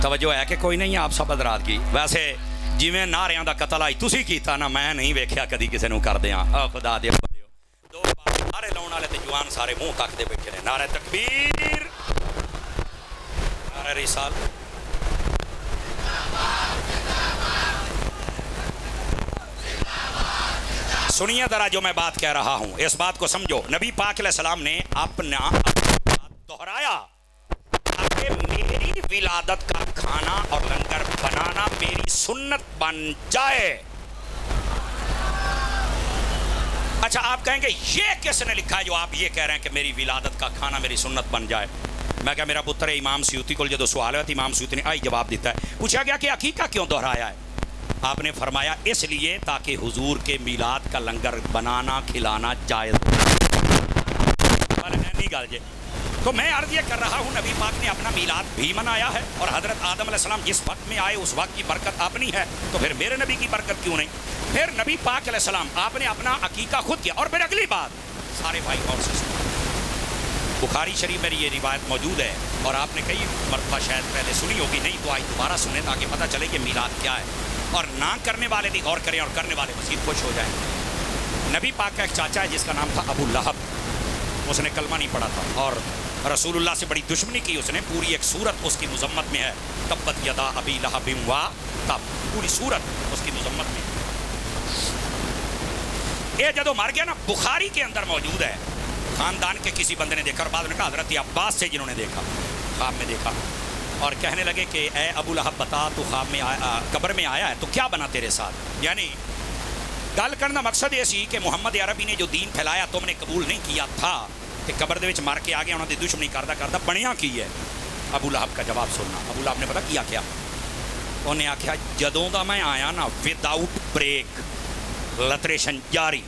توجہ ہے کہ کوئی نہیں آپ سب حضرات کی. ویسے جویں نعریاں دا قتل آئی تسی کیتا نا, میں نہیں ویکھیا کدی کسے نوں کر دیاں. خدا دے بندیو, 2 بار نعرے لاؤن والے تے جوان سارے منہ تک دے بیٹھے نے. نعرہ تکبیر, رسال سنیے ذرا جو میں بات کہہ رہا ہوں، اس بات کو سمجھو. نبی پاک علیہ السلام نے اپنا دہرایا کہ میری ولادت کا کھانا اور لنگر بنانا میری سنت بن جائے. اچھا آپ کہیں گے یہ کس نے لکھا ہے جو آپ یہ کہہ رہے ہیں کہ میری ولادت کا کھانا میری سنت بن جائے؟ میں کہا میرا پتر امام سیوطی کو جدو سوال ہے تو امام سیوطی نے آئی جواب دیتا ہے. پوچھا گیا کہ عقیقہ کیوں دہرایا ہے؟ آپ نے فرمایا اس لیے تاکہ حضور کے میلاد کا لنگر بنانا کھلانا جائز. تو میں عرض یہ کر رہا ہوں نبی پاک نے اپنا میلاد بھی منایا ہے اور حضرت آدم علیہ السلام جس وقت میں آئے اس وقت کی برکت اپنی ہے، تو پھر میرے نبی کی برکت کیوں نہیں؟ پھر نبی پاک علیہ السلام آپ نے اپنا عقیقہ خود کیا. اور پھر اگلی بات سارے بھائی غور سے سنو، بخاری شریف میری یہ روایت موجود ہے اور آپ نے کئی مرتبہ شاید پہلے سنی ہوگی، نہیں تو آج دوبارہ سنیں تاکہ پتہ چلے کہ میلاد کیا ہے اور نہ کرنے والے بھی غور کریں اور کرنے والے مزید خوش ہو جائیں. نبی پاک کا ایک چاچا ہے جس کا نام تھا ابو لہب. اس نے کلمہ نہیں پڑھا تھا اور رسول اللہ سے بڑی دشمنی کی اس نے. پوری ایک سورت اس کی مذمت میں ہے، تبت یدا ابی لہب و تب، پوری سورت اس کی مذمت میں. یہ جدو مر گیا نا بخاری کے اندر موجود ہے. خاندان کے کسی بندے نے دیکھا اور بعد نے کہا حضرت عباس سے جنہوں نے دیکھا، خواب میں دیکھا اور کہنے لگے کہ اے ابو لہب بتا تو خواب میں قبر میں آیا ہے تو کیا بنا تیرے ساتھ؟ یعنی گل کرنا مقصد یہ سی کہ محمد عربی نے جو دین پھیلایا تم نے قبول نہیں کیا تھا کہ قبر دے وچ مر کے آگے انہوں نے دشمنی کردہ بنیا کی ہے. ابو لہب کا جواب سننا. ابو لہب نے پتا کیا کیا؟ انہیں آخیا جدوں دا میں آیا نا ود آؤٹ بریک، لتریشن جاری،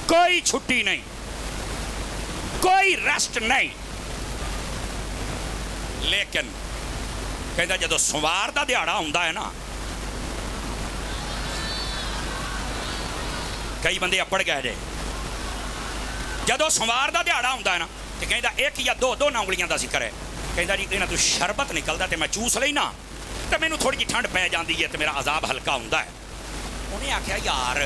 کوئی چھٹی نہیں، کوئی ریسٹ نہیں. لیکن کہتا جدو سوار دا دیہڑا ہوندا ہے نا، کئی بندے اپڑ گئے جے، جدو سوار دا دیہڑا ہوندا ہے نا تو کہتا ایک یا دو انگلیاں دا ذکر ہے. کہتا جی انہاں تو شربت نکلدا تے میں چوس لینا تے مینوں تھوڑی جی ٹھنڈ پے جاندی ہے تے میرا عذاب ہلکا ہوندا ہے. انہیں آخیا یار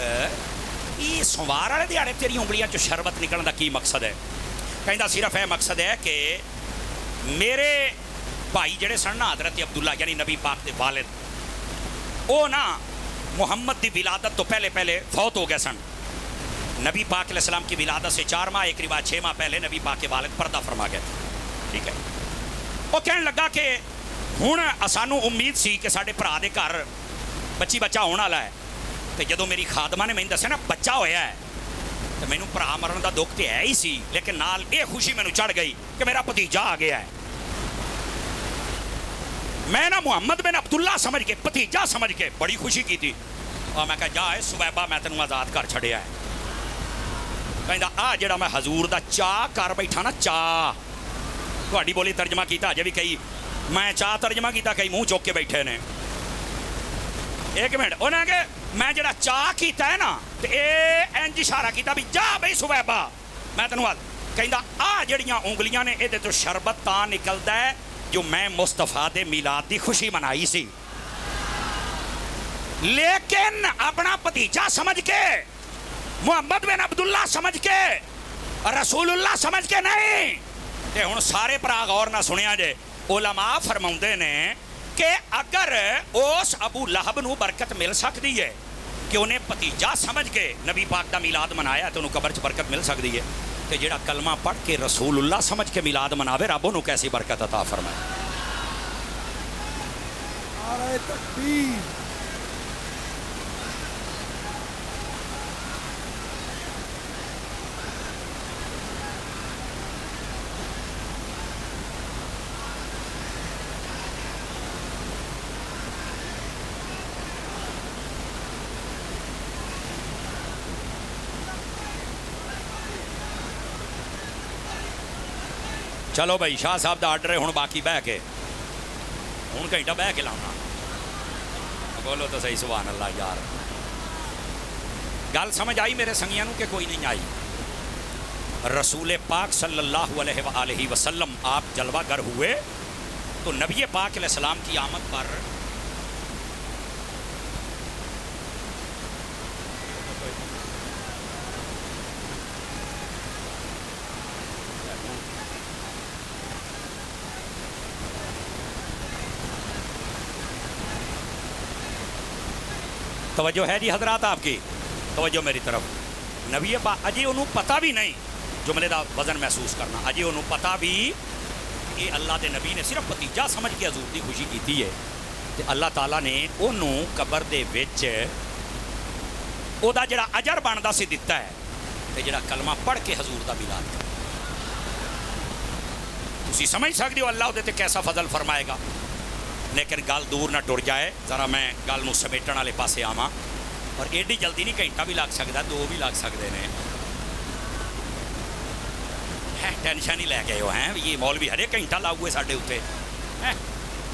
یہ سوار والے دیہڑے تیری انگلیاں چ شربت نکلن دا کی مقصد ہے؟ کہتا صرف یہ مقصد ہے کہ میرے بھائی جڑے سن نا حضرت عبداللہ یعنی نبی پاک دے والد، او نا محمد دی ولادت تو پہلے فوت ہو گئے سن. نبی پاک علیہ السلام کی ولادت سے 4 ماہ، ایک روایت 6 ماہ پہلے نبی پاک کے والد پردہ فرما گئے. ٹھیک ہے. وہ کہنے لگا کہ ہن سانو امید سی کہ ساڈے بھرا دے گھر بچہ ہونے والا ہے. تو جدو میری خادمہ نے مینوں دسیا نا بچہ ہویا ہے تو مینوں بھرا مرن دا دکھ تو ہے ہی سی، لیکن نال یہ خوشی مینوں چڑھ گئی کہ میرا بھتیجا آ گیا ہے. میں نا محمد بن عبداللہ سمجھ کے بھتیجا سمجھ کے بڑی خوشی کی تھی. اور میں کہا جا سویبا میں تینوں آزاد کر چھڑیا ہے. کہندا آ جڑا میں حضور دا چاہ کر بیٹھا نا، چاہ تہاڈی بولی ترجمہ کیتا اجے بھی کئی میں چاہ ترجمہ کیتا، کئی منہ چوک کے بیٹھے نے. ایک منٹ انہیں کہ میں جڑا چاہ کیتا ہے نا تے اے انج اشارہ کیتا بھی جا بھئی سویبا میں تینوں کہندا آ جڑیاں انگلیاں نے اے تو شربت تاں نکلدا ہے جو میں مصطفیٰ دے میلاد دی خوشی منائی سی، لیکن اپنا بھتیجا سمجھ کے، محمد بن عبداللہ سمجھ کے، رسول اللہ سمجھ کے نہیں. تے ہن سارے بھرا غور نہ سنیا جے. علماء فرماؤندے نے کہ اگر اس ابو لہب نو برکت مل سکتی ہے کہ انہیں بھتیجا سمجھ کے نبی پاک دا میلاد منایا تو انہوں قبر چ برکت مل سکتی ہے، کہ جڑا کلمہ پڑھ کے رسول اللہ سمجھ کے میلاد مناوے رب انہوں کیسی برکت عطا فرمائے. نعرہ تکبیر. چلو بھائی شاہ صاحب دا آرڈر ہے ہوں باقی بہ کے ہوں گھنٹہ بہ کے لاؤنا. بولو تو صحیح سبحان اللہ یار. گل سمجھ آئی میرے سنگیاں نو کہ کوئی نہیں آئی؟ رسول پاک صلی اللہ علیہ وآلہ وسلم آپ جلوہ گر ہوئے تو نبی پاک علیہ السلام کی آمد پر توجہ ہے جی حضرات آپ کی؟ توجہ میری طرف. نبی پاک اجے انہوں پتہ بھی نہیں جملے دا وزن محسوس کرنا, اجے انہوں پتہ بھی یہ اللہ دے نبی نے صرف بھتیجا سمجھ کے حضور دی خوشی کیتی ہے تے اللہ تعالیٰ نے انہوں قبر دے وچ او دا جڑا اجر بندا سی دتا ہے تے جڑا کلمہ پڑھ کے حضور دا میلاد کر. تسی سمجھ سکتے ہو اللہ دے تے کیسا فضل فرمائے گا. لیکن گل دور نہ ٹر جائے, ذرا میں گل نو سمیٹن والے پاسے آواں. اور ایڈی جلدی نہیں, گھنٹہ بھی لگ سکتا, 2 بھی لگ سکتے ہیں. ٹینشن ہی لے گئے ہو ہیں یہ مولوی ہر ایک گھنٹہ لاؤے ساڈے اتنے.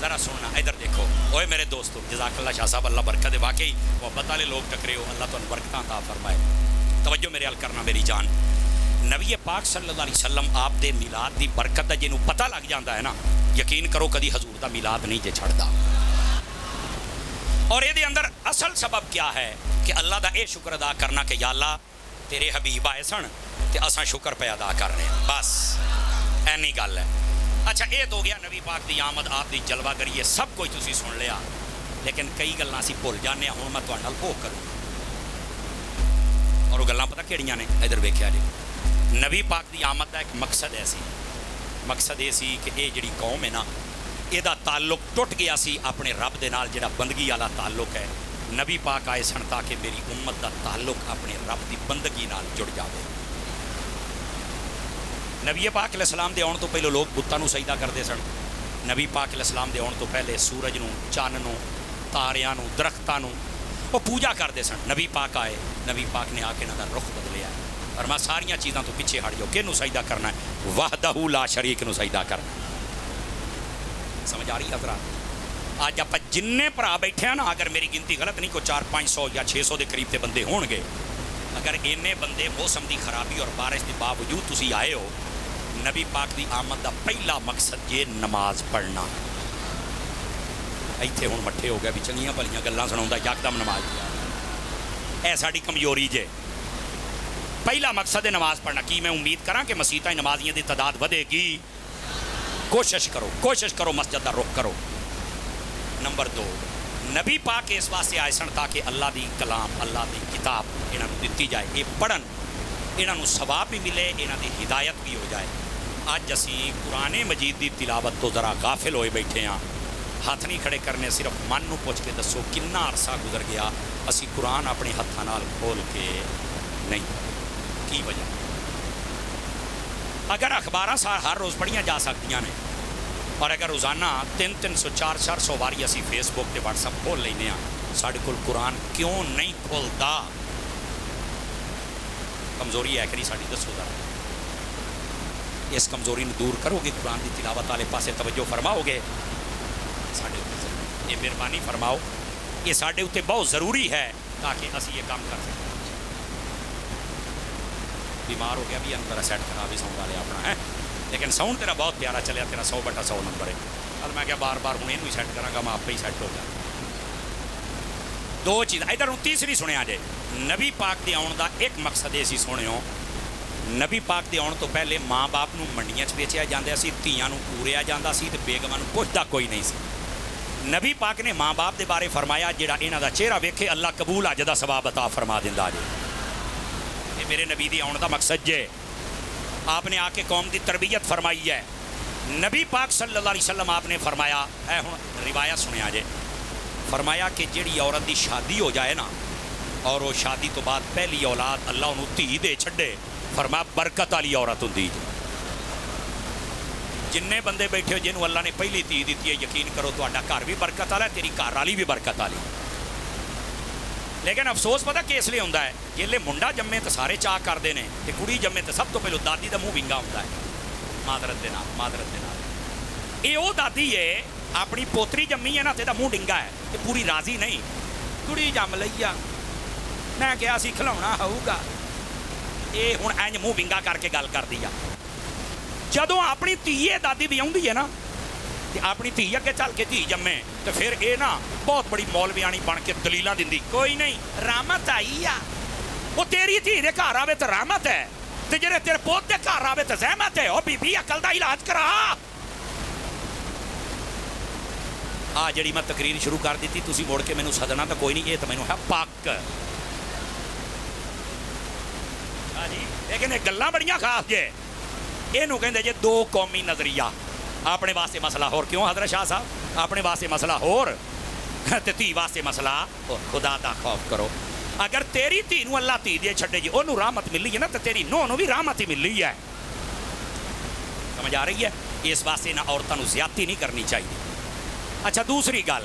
ذرا سننا ادھر دیکھو اوے میرے دوستو, جزاک اللہ شاہ صاحب, اللہ برکت دے. واقعی محبت والے لوگ ٹکرے ہو, اللہ تمہیں برکتاں عطا فرمائے. توجہ میرے حل کرنا میری جان. نبی پاک صلی اللہ علیہ وسلم آپ دے میلاد دی برکت دا جنوں پتہ لگ جاتا ہے نا, یقین کرو کدی حضور دا میلاد نہیں جے چھڑدا. اور یہ اندر اصل سبب کیا ہے کہ اللہ دا اے شکر ادا کرنا کہ یا اللہ تیرے حبیب آئے سن تے اساں شکر پہ ادا کر رہے ہیں, بس اینی گل ہے. اچھا یہ تو گیا نبی پاک دی آمد, آپ دی جلوہ گری, یہ سب کچھ تسی سن لیا. لیکن کئی گلاں اسی بھول جانے ہوں, میں تہاڈے نال وہ کروں. اور وہ گلاں پتہ کیڑیاں نے؟ ادھر ویکھیا جی, نبی پاک دی آمد دا ایک مقصد ہے سی. مقصد یہ سی کہ یہ جڑی قوم ہے نا, یہ تعلق ٹوٹ گیا سی اپنے رب دے نال, جڑا بندگی والا تعلق ہے. نبی پاک آئے سن تاکہ میری امت دا تعلق اپنے رب دی بندگی نال جڑ جاوے. نبی پاک علیہ السلام دے آن تو پہلے لوگ بتاں نو سجدہ کرتے سن. نبی پاک علیہ السلام دے آن تو پہلے سورج نو, چاند نو, تاریاں نو, درختاں نو وہ پوجا کرتے سن. نبی پاک آئے, نبی پاک نے آ کے انہاں دا رخ بدلیا ہے. اور میں ساریاں چیزاں تو پیچھے ہٹ جاؤ, کینوں سجدہ کرنا ہے؟ وحدہ لا شریک نو سجدہ کرنا ہے. سمجھ آ رہی حضرات؟ آج آپ جن بھرا بیٹھے ہیں نا, اگر میری گنتی غلط نہیں, کو 400-500 یا 600 دے قریب تے بندے ہون گے. اگر اینے بندے موسم دی خرابی اور بارش کے باوجود تسی آئے ہو, نبی پاک دی آمد دا پہلا مقصد یہ نماز پڑھنا. ایتھے ہن مٹھے ہو گیا بھی چنگیاں بھلیاں گلاں سناوندا, یکدم نماز پڑھا. اے ساڈی کمزوری جے. پہلا مقصد ہے نماز پڑھنا. کی میں امید کراں کہ مسیتاں نمازیاں دی تعداد ودے گی؟ کوشش کرو مسجد دا رخ کرو. نمبر 2, نبی پاک اس واسطے آئے سن تاکہ اللہ دی کلام, اللہ دی کتاب انہاں نوں دتی جائے, یہ پڑھن, انہاں نوں ثواب بھی ملے, انہاں دی ہدایت بھی ہو جائے. اج اسی قرآن مجید دی تلاوت تو ذرا غافل ہوئے بیٹھے ہاں. ہاتھ نہیں کھڑے کرنے, صرف من نوں پوچھ کے دسو کنا عرصہ گزر گیا اسی قرآن اپنے ہاتھاں نال کھول کے نہیں. کی وجہ؟ اگر اخباراں ہر روز پڑھیاں جا سکتیاں نے, اور اگر روزانہ 300 400 واری اسی فیس بک تے واٹس ایپ کھول لینے ہاں, ساڈے کول قرآن کیوں نہیں کھولدا؟ کمزوری ہے کہ نہیں ساڈی؟ دسو ذرا. اس کمزوری نو دور کرو گے, قرآن دی تلاوت والے پاسے توجہ فرماؤ گے, ساڈے اوپر یہ مہربانی فرماؤ, یہ ساڈے اوتے بہت ضروری ہے تاکہ اسی یہ کام کر سکیں. بیمار ہو گیا بھی اندر سیٹ کرا بھی ساؤنڈ والے اپنا ہے, لیکن ساؤنڈ تیرا بہت پیارا چلیا, تیرا 100/100 نمبر ہے. کل میں کیا بار بار ہوں یہ سیٹ کراں گا, میں آپ ہی سیٹ ہو گیا. 2 چیز ادھر ہوں. تیسری سنیا جے, نبی پاک دے آن دا ایک مقصد یہ سی سنیو, نبی پاک دے آن تو پہلے ماں باپ نو منڈیاں چ بیچیا جاندا سی, دھیاں نو پوریا جاندا سی, تے بیگماں نو پوچھدا کوئی نہیں سی. نبی پاک نے ماں باپ دے بارے فرمایا جڑا انہاں دا چہرہ ویکھے اللہ قبول اج دا ثواب عطا فرما دیندا جے. یہ میرے نبی دی آن دا مقصد جے. آپ نے آ کے قوم دی تربیت فرمائی ہے. نبی پاک صلی اللہ علیہ وسلم آپ نے فرمایا, اے ہن روایت سنیا جے, فرمایا کہ جیڑی عورت دی شادی ہو جائے نا, اور وہ شادی تو بعد پہلی اولاد اللہ انہوں دھی دے چھڈے, فرمایا برکت والی عورت ہوندی جے. جننے بندے بیٹھے ہو جنہوں اللہ نے پہلی دھی دیتی ہے, یقین کرو تہاڈا گھر بھی برکت والا ہے, تیری گھر والی بھی برکت والی. لیکن افسوس پتہ کس لیے ہوندا ہے, جیلے منڈا جمے تو سارے چاہ کرتے ہیں, تے کڑی جمے تو سب تو پہلو دادی دا منہ ونگا ہوندا ہے. معذرت دے نال یہ وہ دادی ہے اپنی پوتری جمی ہے نا, تے دا منہ ڈنگا ہے, تے پوری راضی نہیں. کڑی جم لئی آ, میں کہا سی کھلاونا ہوگا, یہ ہوں اینج منہ ونگا کر کے گل کر دی. جدوں اپنی دھی دادی بھی آؤندی ہے نا, تے اپنی دھی اگے چل کے دھی جمے, تو پھر یہ نا بہت بڑی مولویانی بن کے دلیلاں دیندی, کوئی نہیں رحمت آئی آ. وہ تیری دھی دے گھر آوے تو رحمت ہے, تے جڑے تیرے پوت دے گھر آوے تو زحمت ہے. او بی بی عقل دا علاج کرا. ਆ ਜਿਹੜੀ ਮੈਂ ਤਕਰੀਰ ਸ਼ੁਰੂ ਕਰ ਦਿੱਤੀ, ਤੁਸੀਂ ਮੁੜ ਕੇ ਮੈਨੂੰ ਸੱਦਣਾ ਤਾਂ ਕੋਈ ਨਹੀਂ, ਇਹ ਤਾਂ ਮੈਨੂੰ ਹੈ ਪੱਕ। ਹਾਂ ਜੀ, ਲੇਕਿਨ ਇਹ ਗੱਲਾਂ ਬੜੀਆਂ ਖਾਸ ਜੇ। ਇਹਨੂੰ ਕਹਿੰਦੇ ਜੇ ਦੋ ਕੌਮੀ ਨਜ਼ਰੀਆ। ਆਪਣੇ ਵਾਸਤੇ ਮਸਲਾ ਹੋਰ ਕਿਉਂ ਹਜ਼ਰਤ ਸ਼ਾਹ ਸਾਹਿਬ? ਆਪਣੇ ਵਾਸਤੇ ਮਸਲਾ ਹੋਰ ਤੇ ਧੀ ਵਾਸਤੇ ਮਸਲਾ ਹੋਰ। ਖੁਦਾ ਦਾ ਖੌਫ ਕਰੋ। ਅਗਰ ਤੇਰੀ ਧੀ ਨੂੰ ਅੱਲਾ ਧੀ ਦੇ ਛੱਡੇ ਜੀ, ਉਹਨੂੰ ਰਹਿਮਤ ਮਿਲੀ ਹੈ ਨਾ, ਤੇ ਤੇਰੀ ਨੂੰਹ ਨੂੰ ਵੀ ਰਹਿਮਤ ਹੀ ਮਿਲੀ ਹੈ। ਸਮਝ ਆ ਰਹੀ ਹੈ? ਇਸ ਵਾਸਤੇ ਨਾ ਔਰਤਾਂ ਨੂੰ ਜ਼ਿਆਦਤੀ ਨਹੀਂ ਕਰਨੀ ਚਾਹੀਦੀ। ਅੱਛਾ, ਦੂਸਰੀ ਗੱਲ,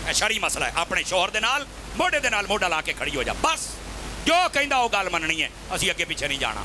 ਇਹ ਸ਼ਰਈ ਮਸਲਾ ਹੈ। ਆਪਣੇ ਸ਼ੋਹਰ ਦੇ ਨਾਲ ਮੋਢੇ ਦੇ ਨਾਲ ਮੋਢਾ ਲਾ ਕੇ ਖੜੀ ਹੋ ਜਾ, ਬਸ ਜੋ ਕਹਿੰਦਾ ਉਹ ਗੱਲ ਮੰਨਣੀ ਹੈ, ਅਸੀਂ ਅੱਗੇ ਪਿੱਛੇ ਨਹੀਂ ਜਾਣਾ।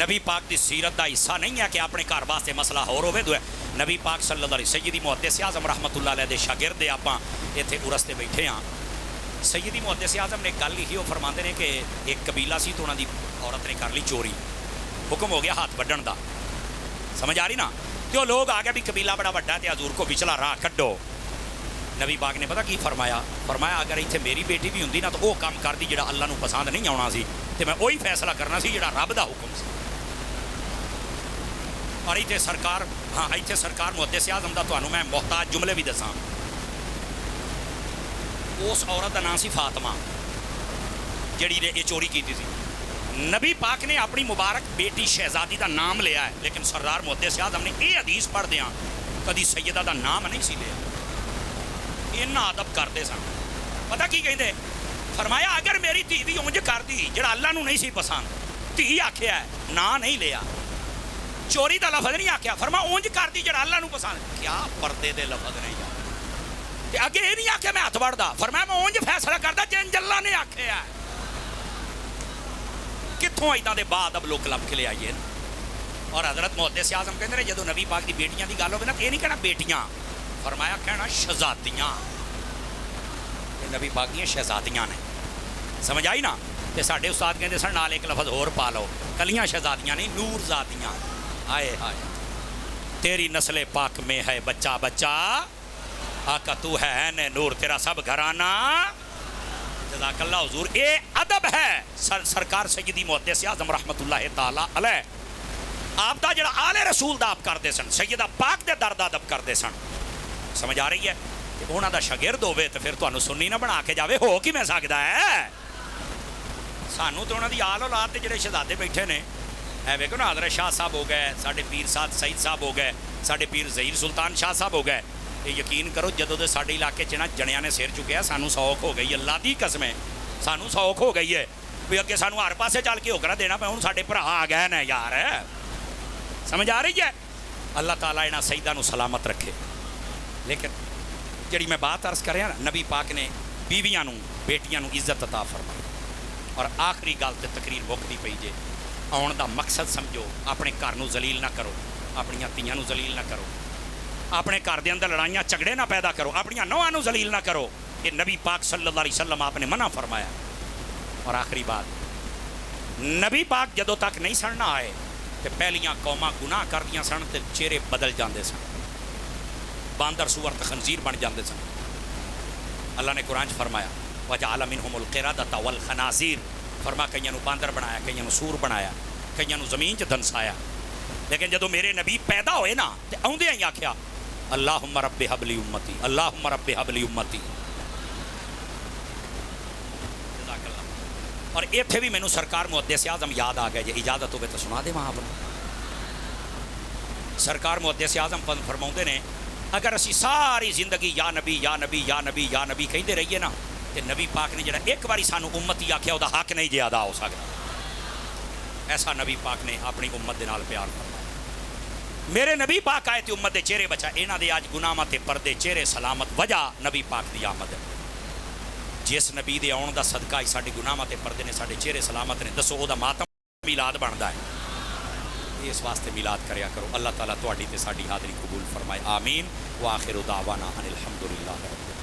نبی پاک دی سیرت دا حصہ نہیں ہے کہ اپنے گھر واسطے مسئلہ ہور ہوے دو ہے نبی پاک صلی اللہ علیہ سیدی محدث اعظم رحمت اللہ علیہ دے شاگرد آپاں ایتھے عرس تے بیٹھے ہاں سیدی محدث اعظم نے گل لکھی وہ فرماندے نے کہ ایک قبیلہ سی تو انہاں دی عورت نے کر لی چوری حکم ہو گیا ہاتھ وڈن دا سمجھ آ رہی نا تے وہ لوگ آ گئے بھی قبیلہ بڑا وڈا تے حضور کو پچھلا راہ کڈو نبی پاک نے پتہ کی فرمایا اگر ایتھے میری بیٹی بھی ہوندی نا تو وہ کام کردی جڑا اللہ نو پسند نہیں آنا سی تے میں وہی فیصلہ کرنا سی جڑا رب دا حکم سی اور ایتھے سرکار ایتھے سرکار محدث اعظم دا تانوں میں محتاج جملے بھی دساں اس عورت دا نام سی فاطمہ جڑی نے یہ چوری کیتی سی نبی پاک نے اپنی مبارک بیٹی شہزادی دا نام لیا ہے لیکن سردار محدث اعظم نے یہ حدیث پڑھ دیاں کدی سیدہ دا نام نہیں سی لیا اتنا ادب کرتے سن پتہ کی کہندے فرمایا اگر میری دھی بھی اونج کر دی جڑا اللہ نو نہیں سی پسند دھی آکھیا ہے نا نہیں لیا چوری دا لفظ نہیں آکھیا فرما اونج کر دی جڑا اللہ نو پسند کیا پردے دے لفظ نہیں تے اگے یہ نہیں آکھیا میں ہاتھ وڑدا فرمایا میں اونج فیصلہ کردا جن اللہ نے آکھیا ہے کتھوں ایداں دے بعد اب لوگ لب کے لے آئیے اور حضرت محدث اعظم کہندے نے جدوں نبی پاک دی بیٹیاں دی گل ہوے نا یہ نہیں کہنا بیٹیاں فرمایا کہنا شہزادیاں نبی پاک دیاں شہزادیاں نے سمجھ آئی نا تے ساڈے استاد کہندے سن نال ایک لفظ اور پا لو کلیاں شہزادیاں نہیں نور زادیاں ہائے ہائے تیری نسل پاک میں ہے بچہ بچہ آقا تو ہے نور تیرا سب گھرانہ جزاک اللہ حضور اے ادب ہے سرکار سیدی محدث اعظم رحمت اللہ تعالی علیہ آپ دا جڑا آل رسول دا آپ کردے سن سیدہ پاک دے درد ادب کردے سن سمجھ آ رہی ہے کہ انہاں دا شاگرد ہوے تے پھر تانوں سنی نہ بنا کے جاوے ہو کی میں سکدا ہے سانوں تے انہاں دی آل اولاد تے جڑے شہزادے بیٹھے نے اے ویکھو نا حضرت شاہ صاحب ہو گئے ساڈے پیر سعد سعید صاحب ہو گئے ساڈے پیر ظہیر سلطان شاہ صاحب ہو گئے یہ یقین کرو جدوں دے ساڈے علاقے چ نا جنیاں نے سیر چکیا سانوں سوکھ ہو گئی اللہ دی قسم ہے سانوں سوکھ ہو گئی ہے بھی اگے سانوں ہر پاسے چل کے ہوکرا دینا پے ہن ساڈے بھرا آ گئے نے یار سمجھ آ رہی ہے اللہ تعالیٰ انہاں سیداں نو سلامت رکھے لیکن جڑی میں بات عرض کریا نا نبی پاک نے بیویاں نو بیٹیاں نو عزت عطا فرمائی اور آخری گل تے تقریر مکدی پئی جے آن دا مقصد سمجھو اپنے گھر نو ذلیل نہ کرو اپنی تیاں نو ذلیل نہ کرو اپنے گھر دے اندر لڑائیاں جھگڑے نہ پیدا کرو اپنی نوہاں نو ذلیل نہ کرو یہ نبی پاک صلی اللہ علیہ وسلم آپ نے منع فرمایا اور آخری بات نبی پاک جدوں تک نہیں سن نہ آئے تے پہلیاں قوماں گناہ کر دیاں سن تے چہرے بدل جاندے سن باندر سور تے خنزیر بن جاندے سن اللہ نے قرآن فرمایا وجعل منہم القردۃ والخنازیر فرما کئیاں نو باندر بنایا کئیاں نو سور بنایا کئیاں نو زمین چ دنسایا لیکن جدوں میرے نبی پیدا ہوئے نا تے اوندے ہی آکھیا اللہم رب ہب لی امتی اللہم رب ہب لی امتی اور ایتھے بھی مینوں سرکار محدث اعظم یاد آ گئے جے اجازت ہوے تو سنا دے وہاں پر سرکار محدث اعظم فرماؤندے نے اگر اسی ساری زندگی یا نبی یا نبی یا نبی یا نبی کہندے رہیے نا تے نبی پاک نے جڑا ایک باری سانو امتی آکھیا او دا حق نہیں جے ادا ہو سکدا ایسا نبی پاک نے اپنی امت دے نال پیار فرمایا میرے نبی پاک آئے تے امت دے چہرے بچا انہاں دے اج گناہاں تے پردے چہرے سلامت وجہ نبی پاک دی آمد ہے جس نبی دے آن دا صدقہ ہی ساڈے گناہاں تے پردے نے ساڈے چہرے سلامت نے دسو او دا ماتم میلاد بندا ہے اس واسطے میلاد کریا کرو اللہ تعالیٰ تہاڈی تے ساڈی حاضری قبول فرمائے آمین وآخر دعوانا ان الحمدللہ رب العالمین